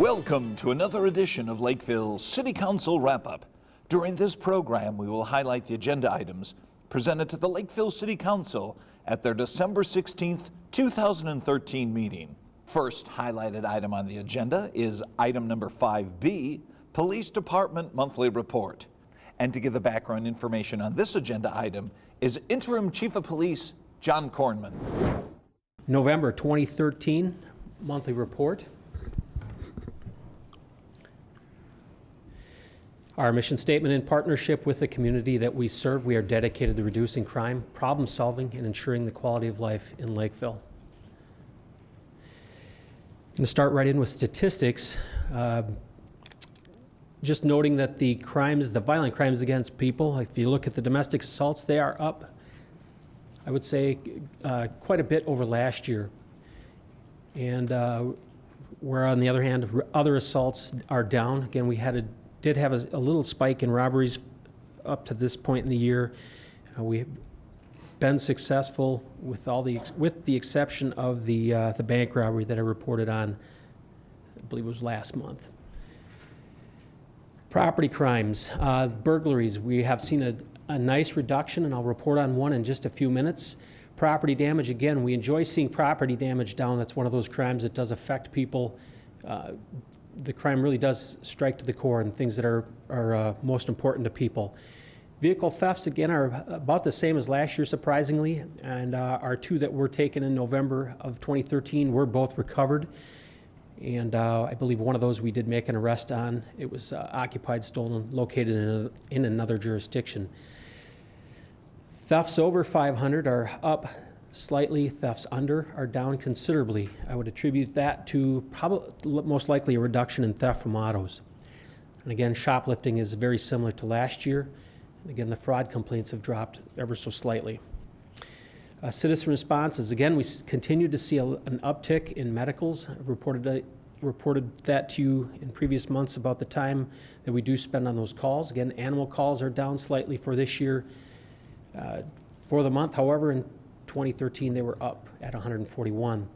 Welcome to another edition of Lakeville City Council Wrap-Up. During this program, we will highlight the agenda items presented to the Lakeville City Council at their December 16th, 2013 meeting. First highlighted item on the agenda is item number 5B, Police Department Monthly Report. And to give the background information on this agenda item is Interim Chief of Police John Kornman. November 2013 monthly report. Our mission statement: in partnership with the community that we serve, we are dedicated to reducing crime, problem solving, and ensuring the quality of life in Lakeville. I'm going to start right in with statistics. Just noting that the violent crimes against people, if you look at the domestic assaults, they are up, I would say, quite a bit over last year. And where on the other hand, other assaults are down. Again, we did have a little spike in robberies up to this point in the year. We've been successful with the exception of the bank robbery that I reported on, I believe it was last month. Property crimes, burglaries, we have seen a nice reduction, and I'll report on one in just a few minutes. Property damage, again, we enjoy seeing property damage down. That's one of those crimes that does affect people. The crime really does strike to the core and things that are most important to people. Vehicle thefts, again, are about the same as last year, surprisingly, and our two that were taken in November of 2013 were both recovered. And I believe one of those we did make an arrest on. It was occupied, stolen, located in another jurisdiction. Thefts over 500 are up slightly. Thefts under are down considerably. I would attribute that to most likely a reduction in theft from autos. And again, shoplifting is very similar to last year. And again, the fraud complaints have dropped ever so slightly. Citizen responses, again, we continue to see an uptick in medicals. I've reported that to you in previous months about the time that we do spend on those calls. Again, animal calls are down slightly for this year. For the month, however, in 2013 they were up at 141.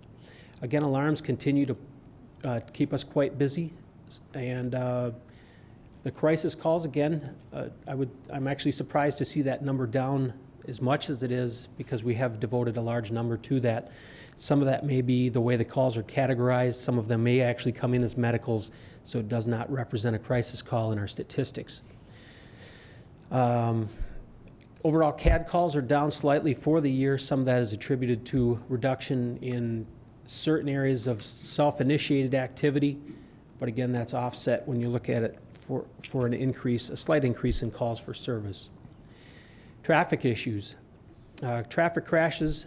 Again, alarms continue to keep us quite busy, and the crisis calls, again, I'm actually surprised to see that number down as much as it is, because we have devoted a large number to that. Some of that may be the way the calls are categorized. Some of them may actually come in as medicals, so it does not represent a crisis call in our statistics. Overall, CAD calls are down slightly for the year. Some of that is attributed to reduction in certain areas of self-initiated activity, but again, that's offset when you look at it for a slight increase in calls for service. Traffic issues. Traffic crashes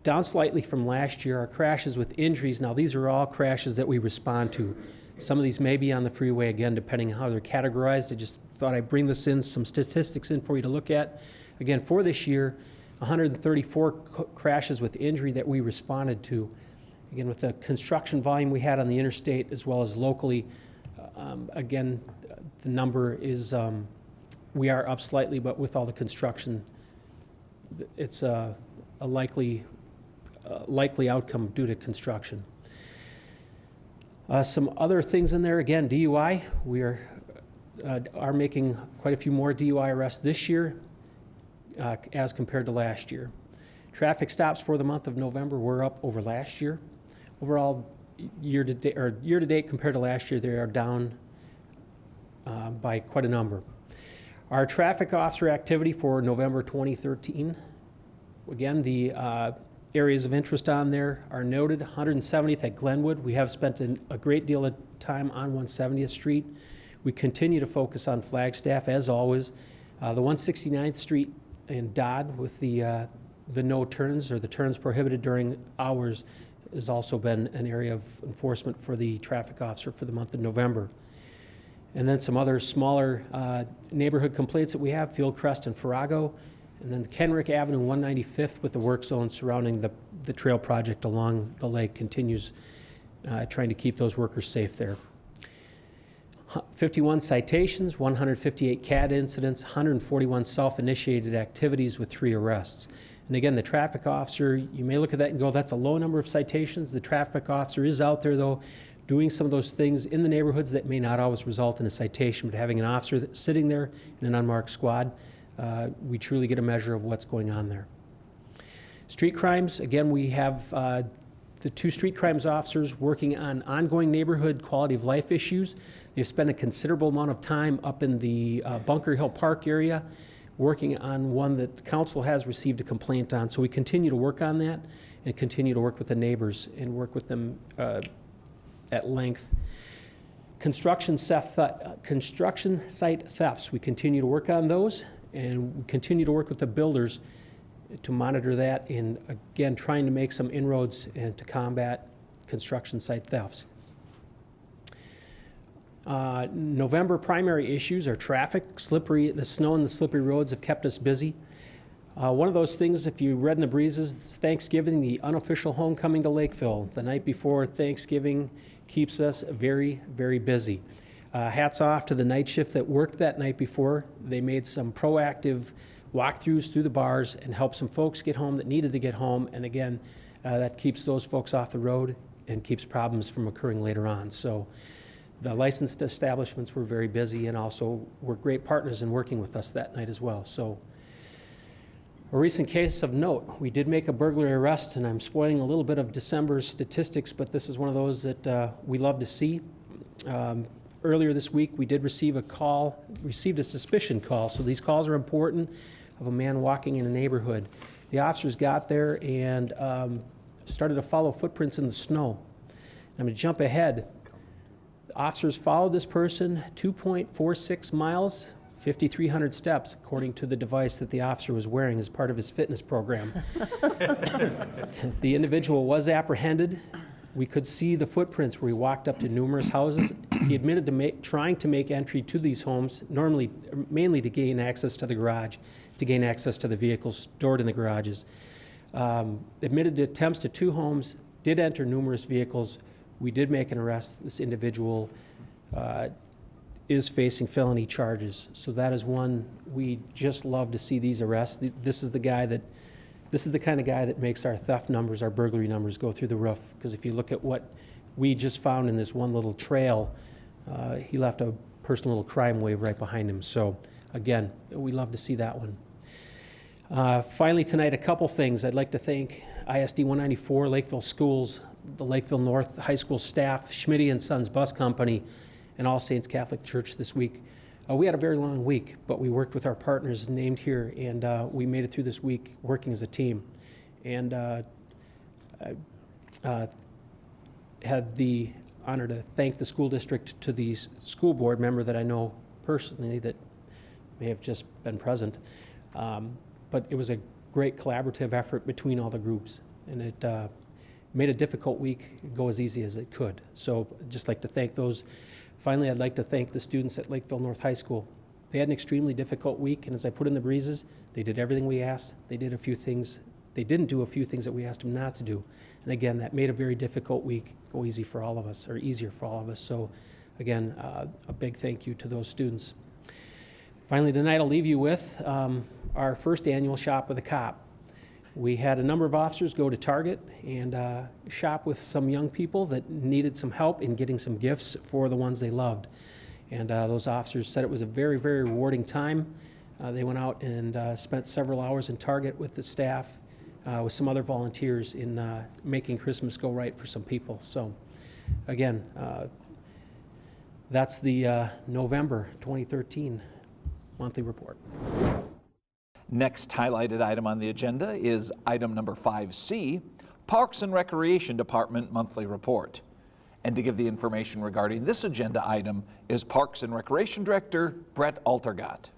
down slightly from last year. Our crashes with injuries, now these are all crashes that we respond to. Some of these may be on the freeway, again, depending on how they're categorized. I just thought I'd bring some statistics in for you to look at. Again, for this year, 134 crashes with injury that we responded to. Again, with the construction volume we had on the interstate as well as locally, again, the number is, we are up slightly, but with all the construction, it's a likely outcome due to construction. Some other things in there, again, DUI. We are making quite a few more DUI arrests this year as compared to last year. Traffic stops for the month of November were up over last year. Overall, year to date compared to last year, they are down by quite a number. Our traffic officer activity for November 2013, again, the areas of interest on there are noted. 170th at Glenwood. We have spent a great deal of time on 170th Street. We continue to focus on Flagstaff, as always. The 169th Street in Dodd with the no turns, or the turns prohibited during hours, has also been an area of enforcement for the traffic officer for the month of November. And then some other smaller neighborhood complaints that we have: Fieldcrest and Farrago, and then Kenrick Avenue, 195th, with the work zone surrounding the trail project along the lake, continues trying to keep those workers safe there. 51 citations, 158 CAD incidents, 141 self-initiated activities with 3 arrests. And again, the traffic officer, you may look at that and go, that's a low number of citations. The traffic officer is out there, though, doing some of those things in the neighborhoods that may not always result in a citation, but having an officer that's sitting there in an unmarked squad, we truly get a measure of what's going on there. Street crimes, again, we have the 2 street crimes officers working on ongoing neighborhood quality of life issues. They've spent a considerable amount of time up in the Bunker Hill Park area working on one that the council has received a complaint on. So we continue to work on that and continue to work with the neighbors and work with them at length. Construction site thefts, we continue to work on those, and we continue to work with the builders to monitor that, and again, trying to make some inroads and to combat construction site thefts. November primary issues are traffic, the snow and the slippery roads have kept us busy. One of those things, if you read in the breezes, it's Thanksgiving, the unofficial homecoming to Lakeville. The night before Thanksgiving keeps us very, very busy. Hats off to the night shift that worked that night before. They made some proactive walkthroughs through the bars and helped some folks get home that needed to get home. And again, that keeps those folks off the road and keeps problems from occurring later on. So the licensed establishments were very busy and also were great partners in working with us that night as well. So a recent case of note, we did make a burglary arrest, and I'm spoiling a little bit of December's statistics, but this is one of those that we love to see. Earlier this week, we did received a suspicion call, so these calls are important, of a man walking in a neighborhood. The officers got there and started to follow footprints in the snow. I'm going to jump ahead. The officers followed this person 2.46 miles, 5,300 steps, according to the device that the officer was wearing as part of his fitness program. The individual was apprehended. We could see the footprints where he walked up to numerous houses. He admitted to trying to make entry to these homes, mainly to gain access to the garage, to gain access to the vehicles stored in the garages. Admitted to attempts to 2 homes, did enter numerous vehicles. We did make an arrest. This individual is facing felony charges. So that is one we just love to see these arrests. This is the kind of guy that makes our theft numbers, our burglary numbers go through the roof. Because if you look at what we just found in this one little trail, he left a personal little crime wave right behind him. So again, we love to see that one. Finally tonight, a couple things. I'd like to thank ISD 194, Lakeville Schools, the Lakeville North High School staff, Schmitty and Sons Bus Company, and All Saints Catholic Church this week. We had a very long week, but we worked with our partners named here, and we made it through this week working as a team. And I had the honor to thank the school district to the school board member that I know personally that may have just been present. But it was a great collaborative effort between all the groups, and it made a difficult week go as easy as it could. So I'd just like to thank those. Finally, I'd like to thank the students at Lakeville North High School. They had an extremely difficult week, and as I put in the breezes, they did everything we asked. They did a few things. They didn't do a few things that we asked them not to do. And again, that made a very difficult week go easy for all of us, or easier for all of us. So again, a big thank you to those students. Finally, tonight I'll leave you with our first annual Shop with a Cop. We had a number of officers go to Target and shop with some young people that needed some help in getting some gifts for the ones they loved. And those officers said it was a very, very rewarding time. They went out and spent several hours in Target with the staff, with some other volunteers in making Christmas go right for some people. So again, that's the November 2013 monthly report. Next highlighted item on the agenda is item number 5C, Parks and Recreation Department Monthly Report. And to give the information regarding this agenda item is Parks and Recreation Director Brett Altergott.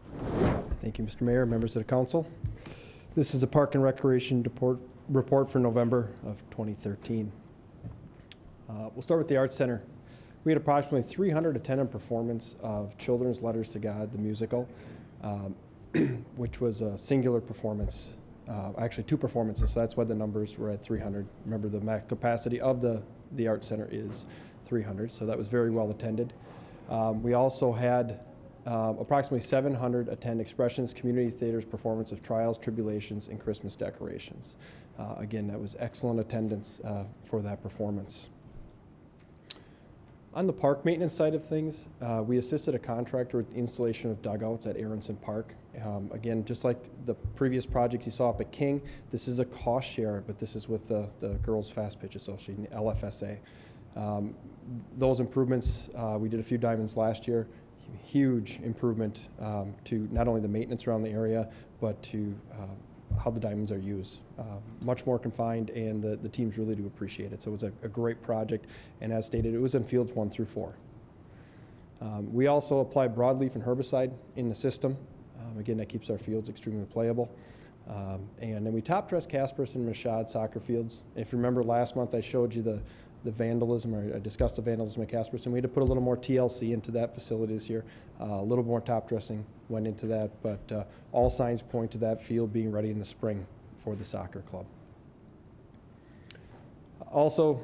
Thank you, Mr. Mayor, members of the council. This is a Park and Recreation report for November of 2013. We'll start with the Arts Center. We had approximately 300 attendant performance of Children's Letters to God, the musical, which was a singular performance, actually 2 performances, so that's why the numbers were at 300. Remember, the max capacity of the Art Center is 300, so that was very well attended. We also had approximately 700 attend Expressions Community Theater's performance of Trials, Tribulations, and Christmas Decorations. Again, that was excellent attendance for that performance. On the park maintenance side of things, we assisted a contractor with the installation of dugouts at Aronson Park. Again, just like the previous projects you saw up at King, this is a cost share, but this is with the Girls Fast Pitch Association, LFSA. Those improvements, we did a few diamonds last year. Huge improvement to not only the maintenance around the area, but to how the diamonds are used. Much more confined, and the teams really do appreciate it. So it was a great project, and as stated, it was in fields 1 through 4. We also apply broadleaf and herbicide in the system. Again, that keeps our fields extremely playable. And then we top dress Casper's and Mashad soccer fields. If you remember last month, I showed you the vandalism, or I discussed the vandalism at Casper's, and we had to put a little more TLC into that facility this year. A little more top dressing went into that, but all signs point to that field being ready in the spring for the soccer club. Also,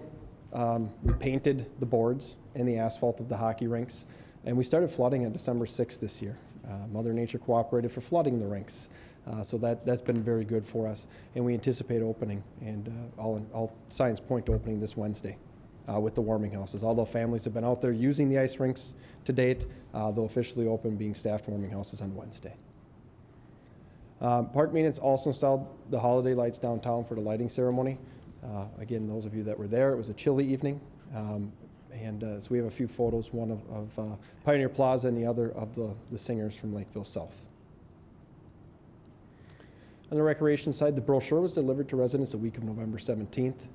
we painted the boards and the asphalt of the hockey rinks, and we started flooding on December 6th this year. Mother Nature cooperated for flooding the rinks. So that's been very good for us, and we anticipate opening, and all signs point to opening this Wednesday with the warming houses. Although families have been out there using the ice rinks to date, they'll officially open being staffed warming houses on Wednesday. Park maintenance also installed the holiday lights downtown for the lighting ceremony. Again, those of you that were there, it was a chilly evening. So we have a few photos, one of Pioneer Plaza and the other of the singers from Lakeville South. On the recreation side, the brochure was delivered to residents the week of November 17th,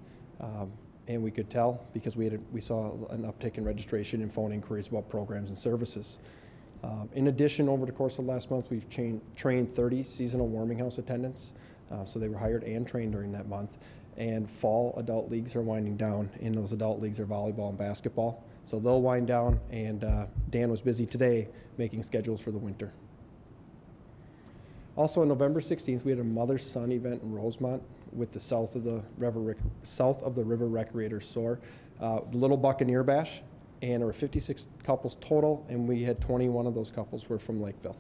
and we could tell because we saw an uptick in registration and phone inquiries about programs and services. In addition, over the course of last month, we've trained 30 seasonal warming house attendants, so they were hired and trained during that month. And fall adult leagues are winding down, and those adult leagues are volleyball and basketball. So they'll wind down, and Dan was busy today making schedules for the winter. Also on November 16th, we had a mother-son event in Rosemont with the south of the river recreators soar. The Little Buccaneer Bash, and there were 56 couples total, and we had 21 of those couples were from Lakeville.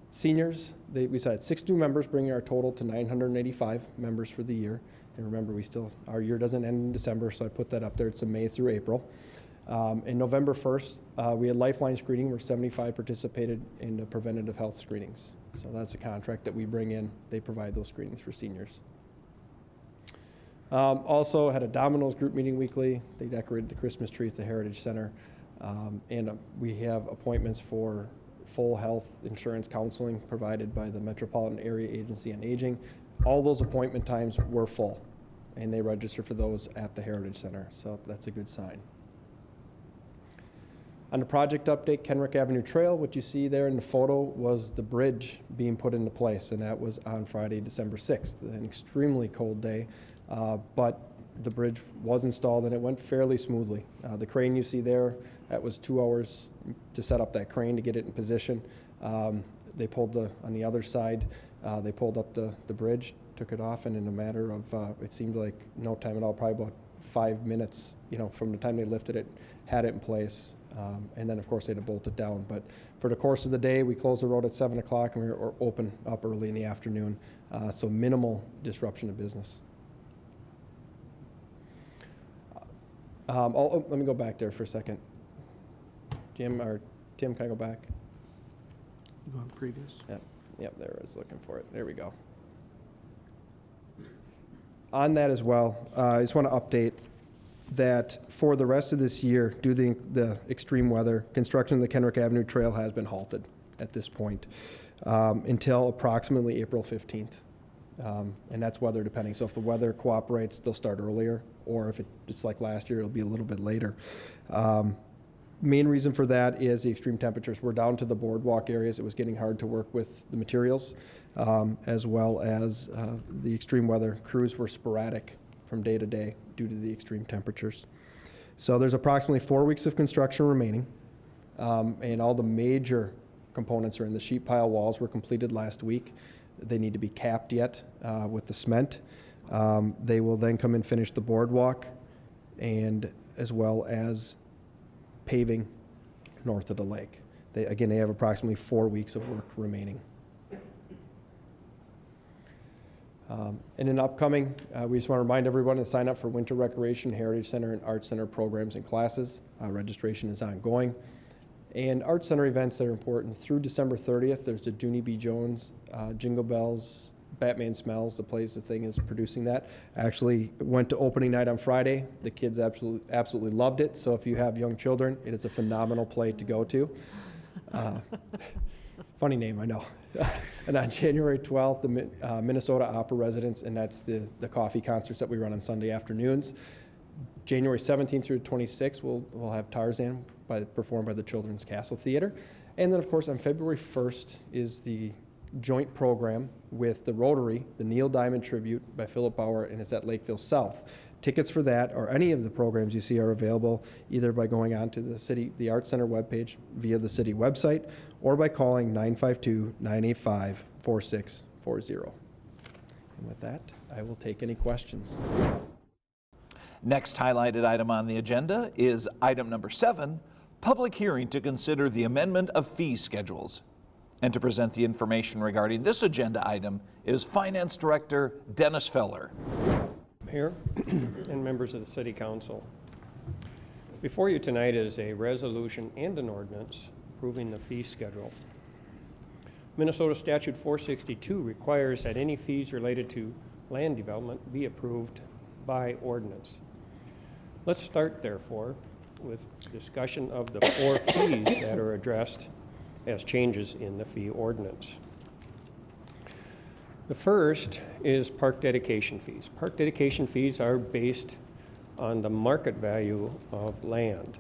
Seniors, we had 6 new members, bringing our total to 985 members for the year. And remember, our year doesn't end in December, so I put that up there. It's a May through April. In November 1st, we had Lifeline screening where 75 participated in the preventative health screenings. So that's a contract that we bring in. They provide those screenings for seniors. Also had a Domino's group meeting weekly. They decorated the Christmas tree at the Heritage Center. And we have appointments for full health insurance counseling provided by the Metropolitan Area Agency on Aging. All those appointment times were full, and they register for those at the Heritage Center, so that's a good sign. On the project update, Kenrick Avenue Trail, what you see there in the photo was the bridge being put into place, and that was on Friday, December 6th, an extremely cold day, but the bridge was installed and it went fairly smoothly. The crane you see there, that was 2 hours to set up that crane to get it in position. They pulled on the other side, they pulled up the bridge, took it off, and in a matter of, it seemed like no time at all, probably about 5 minutes, from the time they lifted it, had it in place. And then, of course, they had to bolt it down. But for the course of the day, we closed the road at 7 o'clock, and we were open up early in the afternoon, so minimal disruption of business. Let me go back there for a second. Jim, or Tim, can I go back? You go on previous? Yep, there I was looking for it. There we go. On that as well, I just want to update that for the rest of this year, due to the extreme weather, construction of the Kenrick Avenue Trail has been halted at this point until approximately April 15th. And that's weather depending. So if the weather cooperates, they'll start earlier, or if it's like last year, it'll be a little bit later. Main reason for that is the extreme temperatures. We're down to the boardwalk areas. It was getting hard to work with the materials, as well as the extreme weather. Crews were sporadic from day to day due to the extreme temperatures. So there's approximately 4 weeks of construction remaining, and all the major components are in. The sheet pile walls were completed last week. They need to be capped yet with the cement. They will then come and finish the boardwalk, and as well as paving north of the lake. They have approximately 4 weeks of work remaining. And in upcoming, we just want to remind everyone to sign up for Winter Recreation, Heritage Center, and Art Center programs and classes. Registration is ongoing. And Art Center events that are important. Through December 30th, there's the Junie B. Jones, Jingle Bells, Batman Smells, the plays, the thing is producing that. Actually went to opening night on Friday. The kids absolutely loved it. So if you have young children, it is a phenomenal play to go to. Funny name, I know. And on January 12th, the Minnesota Opera Residence, and that's the coffee concerts that we run on Sunday afternoons. January 17th through 26th, we'll have Tarzan performed by the Children's Castle Theater. And then, of course, on February 1st is the joint program with the Rotary, the Neil Diamond Tribute by Philip Bauer, and it's at Lakeville South. Tickets for that or any of the programs you see are available either by going on to the Art Center webpage via the city website or by calling 952-985-4640. And with that, I will take any questions. Next highlighted item on the agenda is item number 7, public hearing to consider the amendment of fee schedules. And to present the information regarding this agenda item is Finance Director Dennis Feller. Mayor and members of the City Council. Before you tonight is a resolution and an ordinance approving the fee schedule. Minnesota Statute 462 requires that any fees related to land development be approved by ordinance. Let's start, therefore, with discussion of the 4 fees that are addressed as changes in the fee ordinance. The first is park dedication fees. Park dedication fees are based on the market value of land.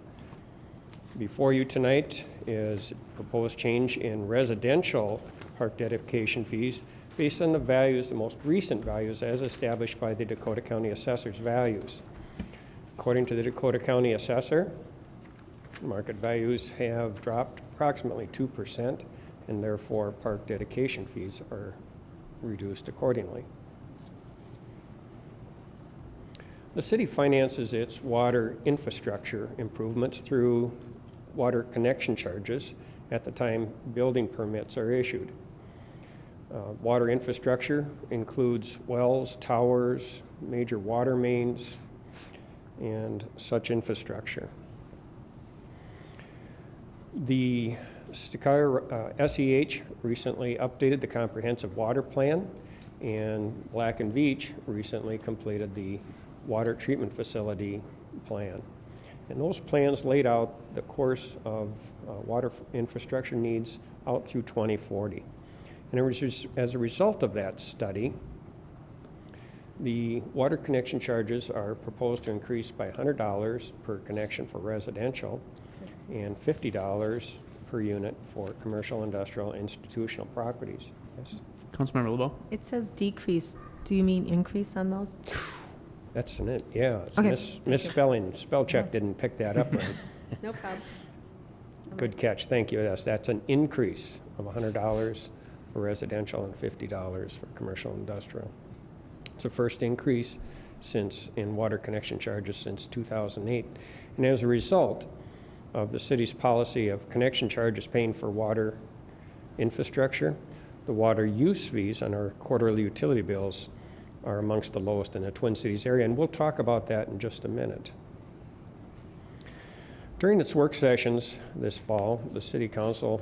Before you tonight is proposed change in residential park dedication fees based on the values, the most recent values as established by the Dakota County Assessor's values. According to the Dakota County Assessor, market values have dropped approximately 2%, and therefore park dedication fees are reduced accordingly. The city finances its water infrastructure improvements through water connection charges at the time building permits are issued. Water infrastructure includes wells, towers, major water mains, and such infrastructure. The SEH recently updated the comprehensive water plan, and Black and Veatch recently completed the water treatment facility plan. And those plans laid out the course of water infrastructure needs out through 2040. And as a result of that study, the water connection charges are proposed to increase by $100 per connection for residential and $50 per unit for commercial, industrial, institutional properties. Yes? Councilmember LeBeau? It says decrease. Do you mean increase on those? That's an it. Yeah, it's Okay, misspelling. Spell check didn't pick that up right. No problem. Good catch. Thank you. Yes, that's an increase of $100 for residential and $50 for commercial and industrial. It's the first increase in water connection charges since 2008. And as a result of the city's policy of connection charges paying for water infrastructure, the water use fees on our quarterly utility bills are amongst the lowest in the Twin Cities area, and we'll talk about that in just a minute. During its work sessions this fall, the City Council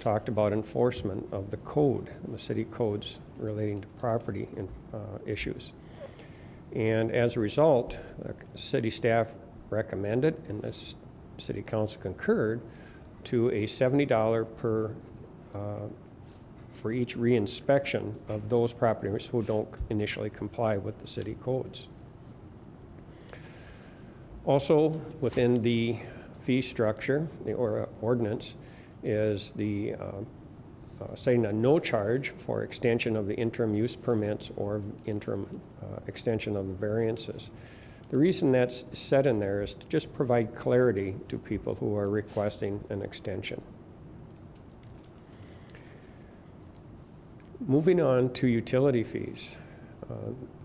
talked about enforcement of the code, the city codes relating to property issues. And as a result, the city staff recommended, and the City Council concurred, to a $70 for each reinspection of those property owners who don't initially comply with the city codes. Also, within the fee structure, the ordinance, is the setting a no charge for extension of the interim use permits or interim extension of the variances. The reason that's set in there is to just provide clarity to people who are requesting an extension. Moving on to utility fees.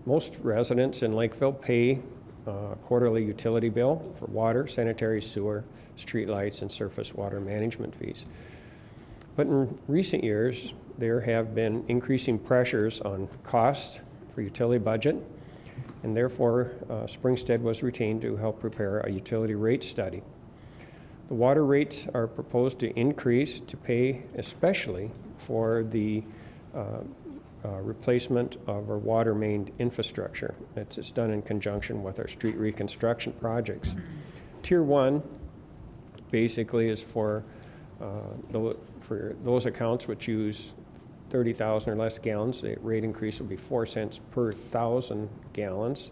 Most residents in Lakeville pay a quarterly utility bill for water, sanitary sewer, street lights, and surface water management fees. But in recent years, there have been increasing pressures on costs for utility budget, and therefore Springstead was retained to help prepare a utility rate study. The water rates are proposed to increase to pay especially for the replacement of our water main infrastructure. It's done in conjunction with our street reconstruction projects. Tier 1 basically is for those accounts which use 30,000 or less gallons. The rate increase will be 4 cents per 1,000 gallons.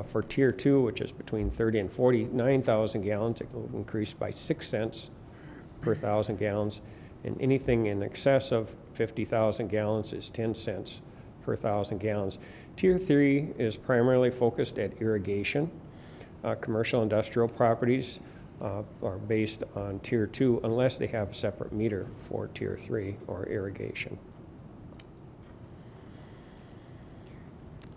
For Tier 2, which is between 30 and 49,000 gallons, it will increase by 6 cents per 1,000 gallons. And anything in excess of 50,000 gallons is 10 cents per 1,000 gallons. Tier 3 is primarily focused at irrigation. Commercial industrial properties are based on Tier 2 unless they have a separate meter for Tier 3 or irrigation.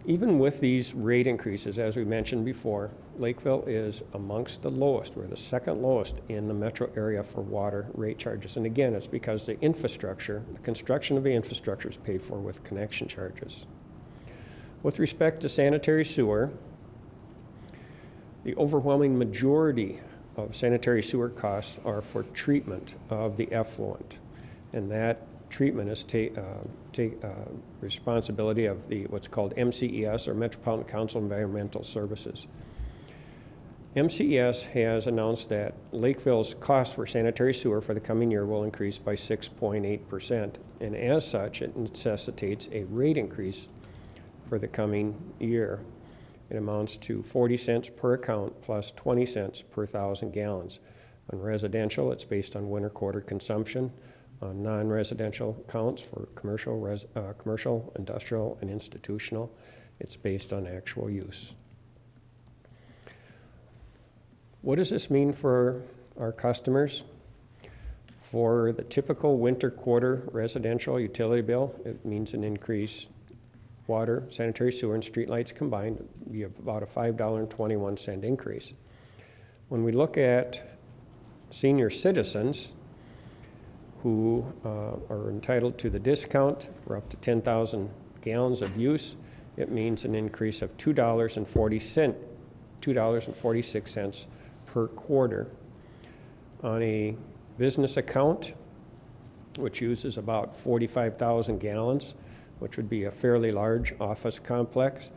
Even with these rate increases, as we mentioned before, Lakeville is amongst the lowest. We're the second lowest in the metro area for water rate charges. And again, it's because the infrastructure, the construction of the infrastructure is paid for with connection charges. With respect to sanitary sewer, the overwhelming majority of sanitary sewer costs are for treatment of the effluent. And that treatment is responsibility of the what's called MCES, or Metropolitan Council of Environmental Services. MCES has announced that Lakeville's cost for sanitary sewer for the coming year will increase by 6.8%, and as such, it necessitates a rate increase for the coming year. It amounts to 40 cents per account plus 20 cents per 1,000 gallons. On residential, it's based on winter quarter consumption. On non-residential counts for commercial, industrial, and institutional, it's based on actual use. What does this mean for our customers? For the typical winter quarter residential utility bill, it means an increase water, sanitary sewer, and streetlights combined would be about a $5.21 increase. When we look at senior citizens who are entitled to the discount for up to 10,000 gallons of use, it means an increase of $2.46 per quarter. On a business account, which uses about 45,000 gallons, which would be a fairly large office complex,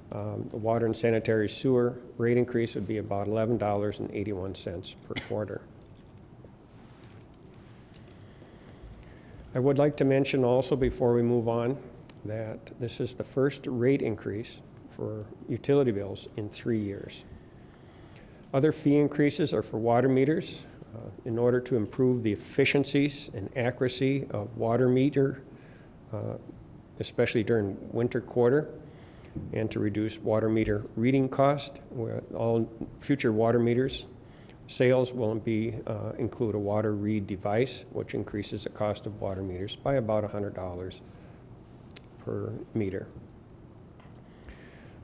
the water and sanitary sewer rate increase would be about $11.81 per quarter. I would like to mention also before we move on that this is the first rate increase for utility bills in 3 years. Other fee increases are for water meters in order to improve the efficiencies and accuracy of water meter, especially during winter quarter, and to reduce water meter reading cost. All future water meters sales will include a water read device, which increases the cost of water meters by about $100 per meter.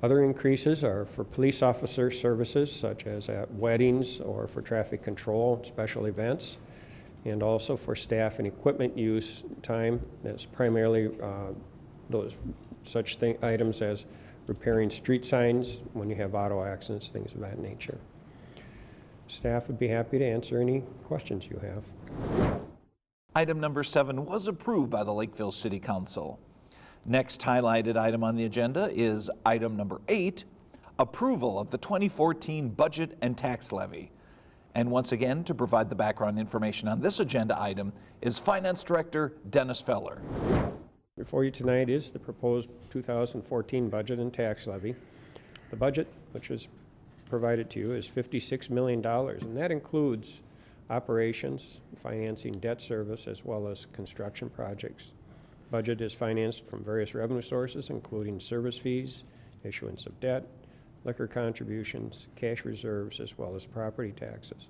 Other increases are for police officer services, such as at weddings or for traffic control, special events, and also for staff and equipment use time. That's primarily those items as repairing street signs when you have auto accidents, things of that nature. Staff would be happy to answer any questions you have. Item number 7 was approved by the Lakeville City Council. Next highlighted item on the agenda is item number 8, approval of the 2014 budget and tax levy. And once again, to provide the background information on this agenda item is Finance Director Dennis Feller. Before you tonight is the proposed 2014 budget and tax levy. The budget, which is provided to you, is $56 million, and that includes operations, financing, debt service, as well as construction projects. Budget is financed from various revenue sources, including service fees, issuance of debt, liquor contributions, cash reserves, as well as property taxes.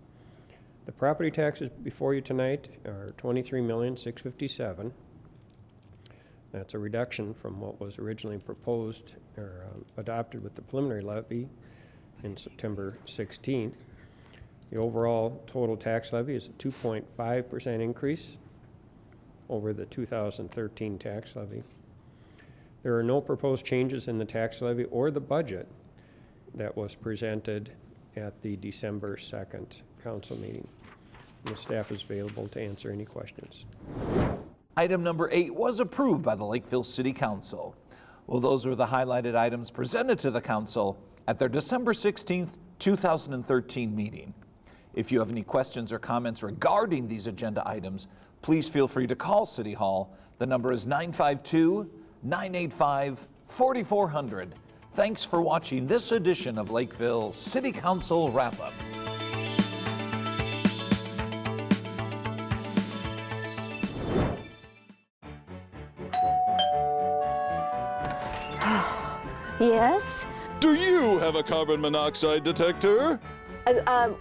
The property taxes before you tonight are $23,657,000. That's a reduction from what was originally proposed or adopted with the preliminary levy in September 16th. The overall total tax levy is a 2.5% increase over the 2013 tax levy. There are no proposed changes in the tax levy or the budget that was presented at the December 2nd council meeting. The staff is available to answer any questions. Item number 8 was approved by the Lakeville City Council. Well, those were the highlighted items presented to the council at their December 16th, 2013 meeting. If you have any questions or comments regarding these agenda items, please feel free to call City Hall. The number is 952-985-4400. Thanks for watching this edition of Lakeville City Council Wrap-Up. Yes? Do you have a carbon monoxide detector?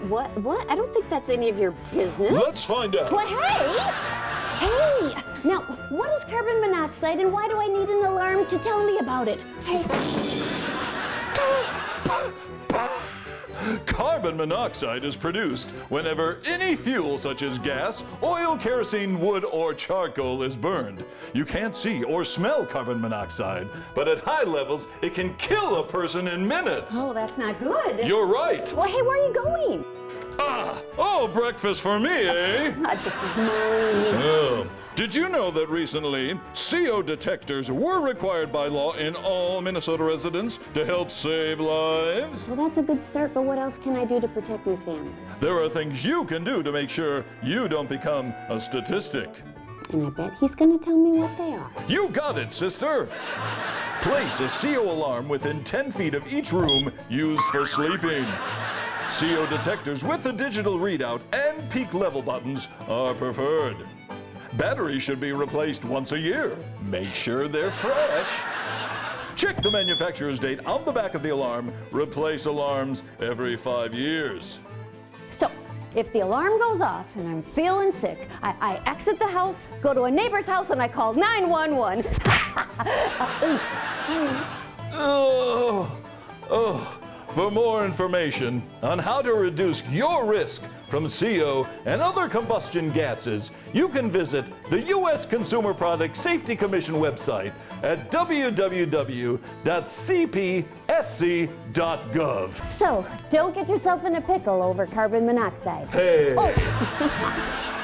What? I don't think that's any of your business. Let's find out. What? Hey! Now, what is carbon monoxide and why do I need an alarm to tell me about it? Hey. Carbon monoxide is produced whenever any fuel such as gas, oil, kerosene, wood, or charcoal is burned. You can't see or smell carbon monoxide, but at high levels, it can kill a person in minutes. Oh, that's not good. You're right. Well, hey, where are you going? Breakfast for me, eh? This is mine. Oh. Did you know that recently, CO detectors were required by law in all Minnesota residents to help save lives? Well, that's a good start, but what else can I do to protect my family? There are things you can do to make sure you don't become a statistic. And I bet he's going to tell me what they are. You got it, sister! Place a CO alarm within 10 feet of each room used for sleeping. CO detectors with the digital readout and peak level buttons are preferred. Batteries should be replaced once a year. Make sure they're fresh. Check the manufacturer's date on the back of the alarm. Replace alarms every 5 years. So, if the alarm goes off and I'm feeling sick, I exit the house, go to a neighbor's house, and I call 911. Sorry. For more information on how to reduce your risk from CO and other combustion gases, you can visit the U.S. Consumer Product Safety Commission website at www.cpsc.gov. So, don't get yourself in a pickle over carbon monoxide. Hey! Oh.